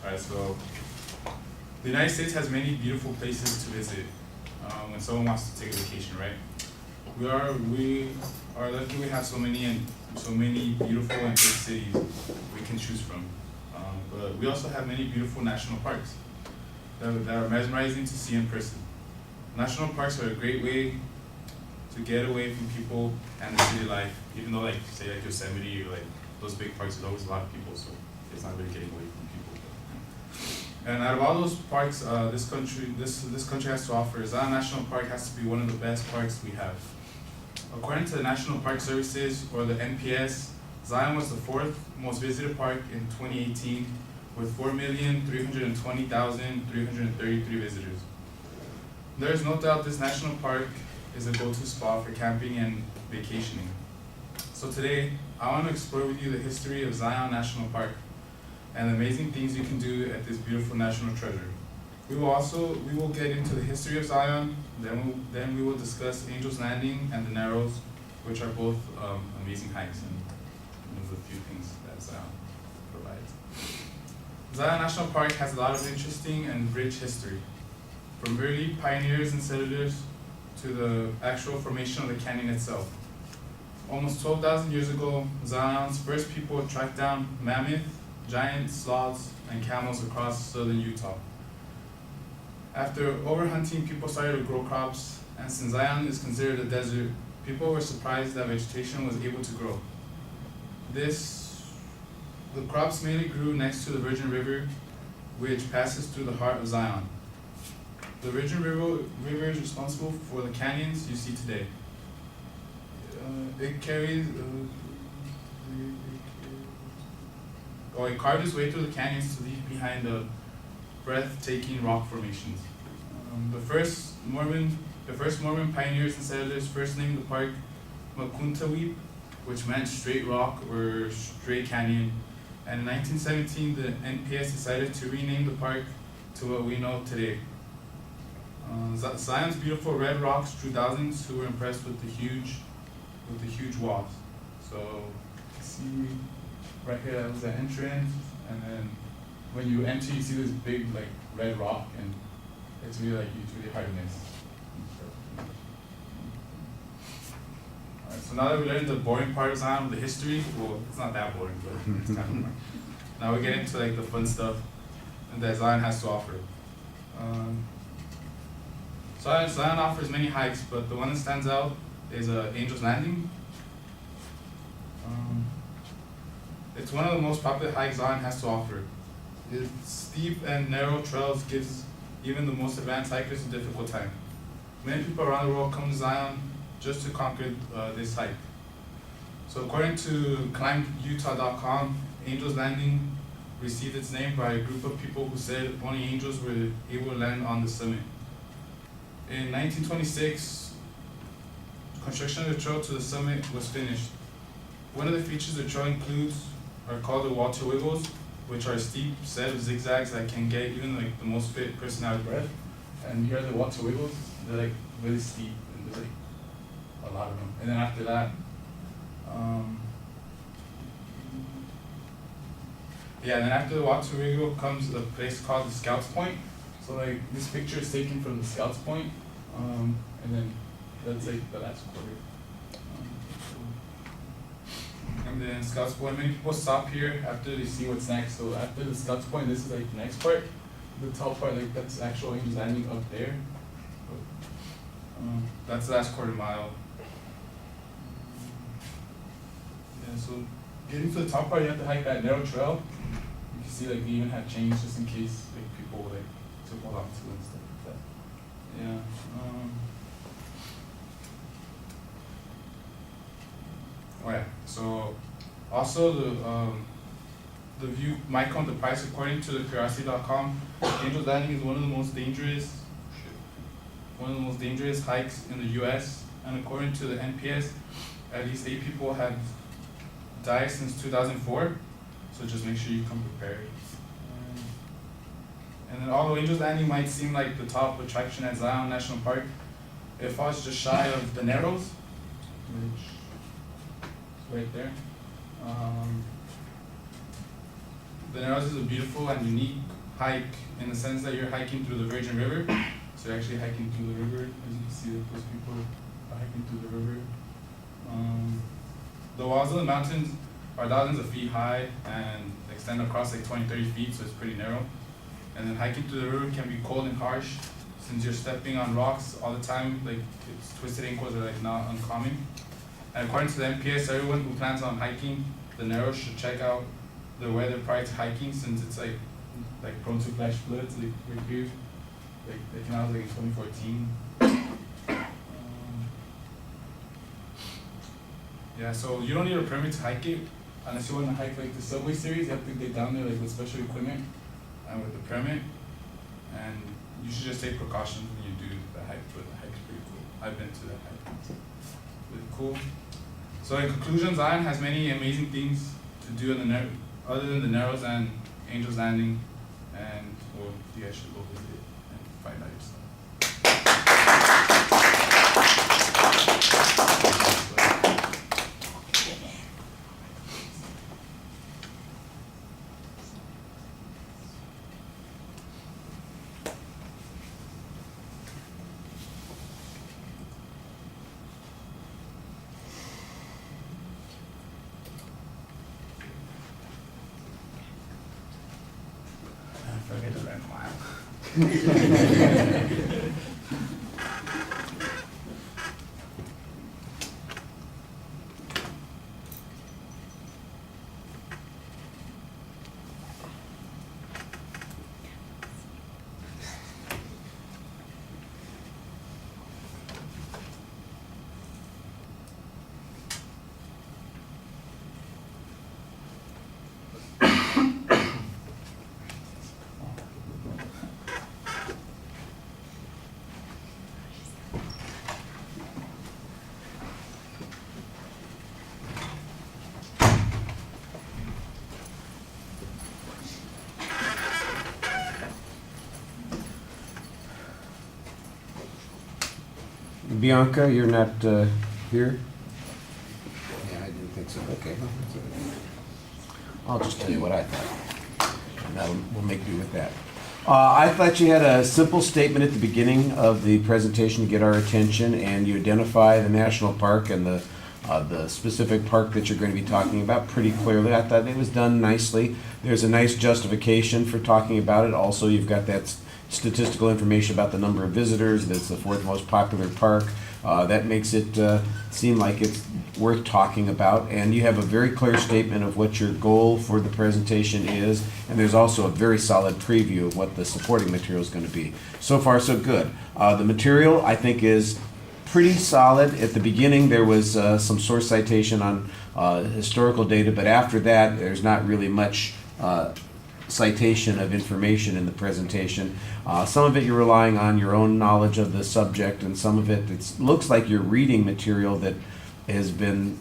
Alright, so the United States has many beautiful places to visit when someone wants to take a vacation, right? We are lucky we have so many beautiful and big cities we can choose from. But we also have many beautiful national parks that are mesmerizing to see in person. National parks are a great way to get away from people and the city life, even though like say like Yosemite or like those big parks, there's always a lot of people, so it's not really getting away from people. And out of all those parks, this country has to offer, Zion National Park has to be one of the best parks we have. According to the National Park Services, or the NPS, Zion was the fourth most visited park in 2018 with 4,320,333 visitors. There is no doubt this national park is a go-to spot for camping and vacationing. So today, I want to explore with you the history of Zion National Park and the amazing things you can do at this beautiful national treasure. We will get into the history of Zion, then we will discuss Angel's Landing and the Narrows, which are both amazing hikes and one of the few things that Zion provides. Zion National Park has a lot of interesting and rich history, from early pioneers and settlers to the actual formation of the canyon itself. Almost 12,000 years ago, Zion's first people tracked down mammoth, giant sloths, and camels across southern Utah. After overhunting, people started to grow crops, and since Zion is considered a desert, people were surprised that vegetation was able to grow. The crops mainly grew next to the Virgin River, which passes through the heart of Zion. The Virgin River is responsible for the canyons you see today. It carved its way through the canyons to leave behind the breathtaking rock formations. The first Mormon pioneers and settlers first named the park Makuntawip, which meant straight rock or straight canyon. And in 1917, the NPS decided to rename the park to what we know today. Zion's beautiful red rocks drew thousands who were impressed with the huge walls. So you see right here, that was the entrance, and then when you enter, you see this big like red rock, and it's really hard to miss. Alright, so now that we learned the boring part of Zion, the history, well, it's not that boring, but it's kind of boring. Now we get into like the fun stuff that Zion has to offer. Zion offers many hikes, but the one that stands out is Angel's Landing. It's one of the most popular hikes Zion has to offer. Its steep and narrow trails gives even the most advanced hikers a difficult time. Many people around the world come to Zion just to conquer this hike. So according to climbutah.com, Angel's Landing received its name by a group of people who said only angels were able to land on the summit. In 1926, construction of the trail to the summit was finished. One of the features the trail includes are called the Walter Wiggles, which are a steep set of zigzags that can get even like the most fit person out of breath. And here are the Walter Wiggles. They're like really steep, and there's like a lot of them. And then after that, then after the Walter Wiggle comes a place called the Scouts Point. So like this picture is taken from the Scouts Point, and then that's like the last quarter. And then Scouts Point, many people stop here after they see what's next. So after the Scouts Point, this is like the next part. The top part, like that's actual Angel's Landing up there. That's the last quarter mile. Yeah, so getting to the top part, you have to hike that narrow trail. You can see like they even had chains just in case like people like to hold on to and stuff like that. Yeah. So also the view might come to price according to the Curiosity.com. Angel's Landing is one of the most dangerous hikes in the U.S. and according to the NPS, at least 8 people have died since 2004. So just make sure you come prepared. And then although Angel's Landing might seem like the top attraction at Zion National Park, it falls just shy of the Narrows, which is right there. the Narrows is a beautiful and unique hike in the sense that you're hiking through the Virgin River. So you're actually hiking through the river. As you can see, those people are hiking through the river. The walls of the mountains are thousands of feet high and extend across like 20-30 feet, so it's pretty narrow. And then hiking through the river can be cold and harsh since you're stepping on rocks all the time. Like it's twisted ankles are like not uncommon. And according to the NPS, everyone who plans on hiking the Narrows should check out the weather prior to hiking since it's like prone to flash floods like right here. Like the canal was like in 2014. Yeah, so you don't need a permit to hike it unless you want to hike like the Subway series. You have to get down there like with special equipment and with the permit. And you should just take precautions when you do the hike, but the hike's pretty cool. I've been to that hike. It's really cool. So in conclusion, Zion has many amazing things to do in the other than the Narrows and Angel's Landing, and well, you guys should go visit it and find out yourself. Forget the red mile. Bianca, you're not here? Yeah, I didn't think so. Okay. I'll just tell you what I thought. And we'll make do with that. I thought you had a simple statement at the beginning of the presentation to get our attention, and you identify the national park and the specific park that you're going to be talking about pretty clearly. I thought it was done nicely. There's a nice justification for talking about it. Also, you've got that statistical information about the number of visitors. That's the fourth most popular park. That makes it seem like it's worth talking about. And you have a very clear statement of what your goal for the presentation is. And there's also a very solid preview of what the supporting material is going to be. So far, so good. The material, I think, is pretty solid. At the beginning, there was some source citation on historical data, but after that, there's not really much citation of information in the presentation. Some of it you're relying on your own knowledge of the subject, and some of it looks like you're reading material that has been,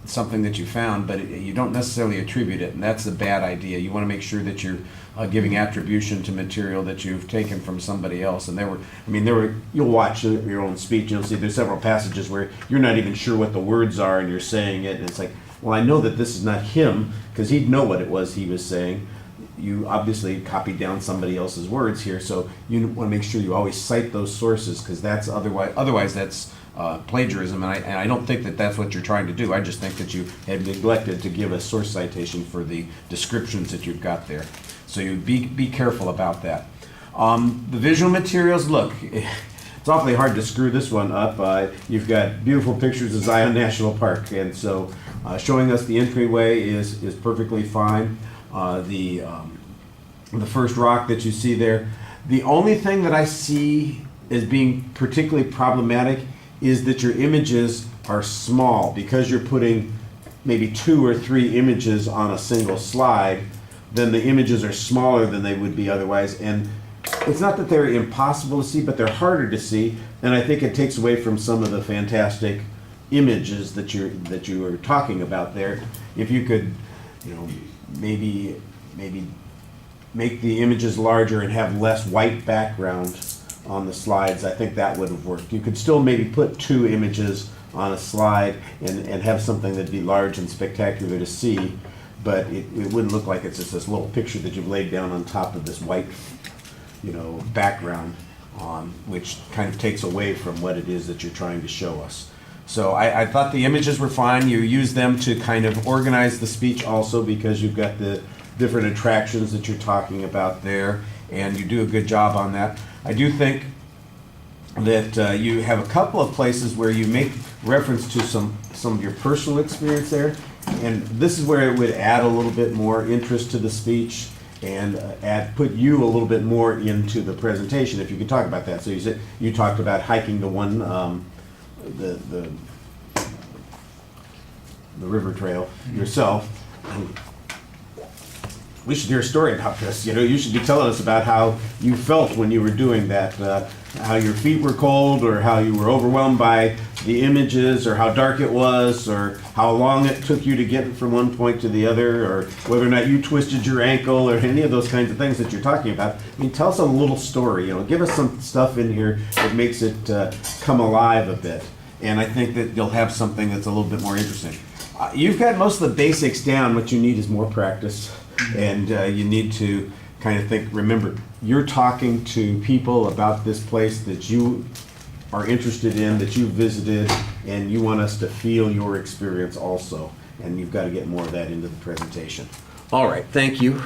something that you found, but you don't necessarily attribute it, and that's a bad idea. You want to make sure that you're giving attribution to material that you've taken from somebody else. And there were, you'll watch your own speech, you'll see there's several passages where you're not even sure what the words are, and you're saying it, and it's like, well, I know that this is not him, because he'd know what it was he was saying. You obviously copied down somebody else's words here, so you want to make sure you always cite those sources, because that's otherwise that's plagiarism, and I don't think that that's what you're trying to do. I just think that you had neglected to give a source citation for the descriptions that you've got there. So you be careful about that. The visual materials, look, it's awfully hard to screw this one up. You've got beautiful pictures of Zion National Park, and so showing us the entryway is perfectly fine. The first rock that you see there. The only thing that I see as being particularly problematic is that your images are small, because you're putting maybe 2 or 3 images on a single slide. Then the images are smaller than they would be otherwise, and it's not that they're impossible to see, but they're harder to see, and I think it takes away from some of the fantastic images that you were talking about there. If you could, maybe make the images larger and have less white background on the slides, I think that would have worked. You could still maybe put 2 images on a slide and have something that'd be large and spectacular to see, but it wouldn't look like it's just this little picture that you've laid down on top of this white, background, which kind of takes away from what it is that you're trying to show us. So I thought the images were fine. You use them to kind of organize the speech also, because you've got the different attractions that you're talking about there, and you do a good job on that. I do think that you have a couple of places where you make reference to some of your personal experience there, and this is where it would add a little bit more interest to the speech and put you a little bit more into the presentation, if you could talk about that. So you talked about hiking the one the river trail yourself. We should hear a story about this. You should be telling us about how you felt when you were doing that, how your feet were cold, or how you were overwhelmed by the images, or how dark it was, or how long it took you to get from one point to the other, or whether or not you twisted your ankle, or any of those kinds of things that you're talking about. I mean, tell us a little story. Give us some stuff in here that makes it come alive a bit. And I think that you'll have something that's a little bit more interesting. You've got most of the basics down. What you need is more practice. And you need to kind of remember, you're talking to people about this place that you are interested in, that you visited, and you want us to feel your experience also. And you've got to get more of that into the presentation. All right, thank you.